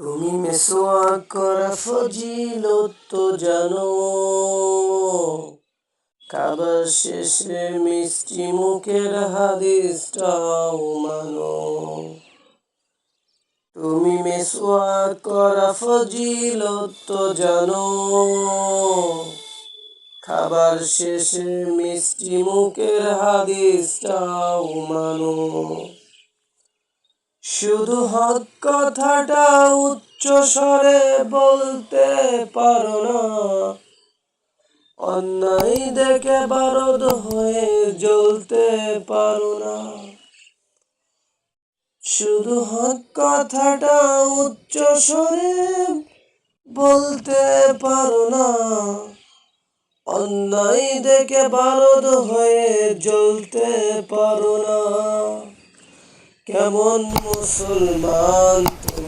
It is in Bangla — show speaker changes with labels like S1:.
S1: তুমি মেসোয়াক করা ফজিলত তো জানো, খাবার শেষে মিষ্টি মুখের হাদিসটাও মানো। তুমি মেসোয়াক করা ফজিলত তো জানো, খাবার শেষে মিষ্টি মুখের হাদিসটাও মানো। শুধু হক কথাটা উচ্চ স্বরে বলতে পারো না, অন্যায় দেখে বারদ হয়ে জ্বলতে পারো না। শুধু হক কথাটা উচ্চ স্বরে বলতে পারো না, অন্যায় দেখে বারদ হয়ে জ্বলতে পারো না। কেমন মুসলমান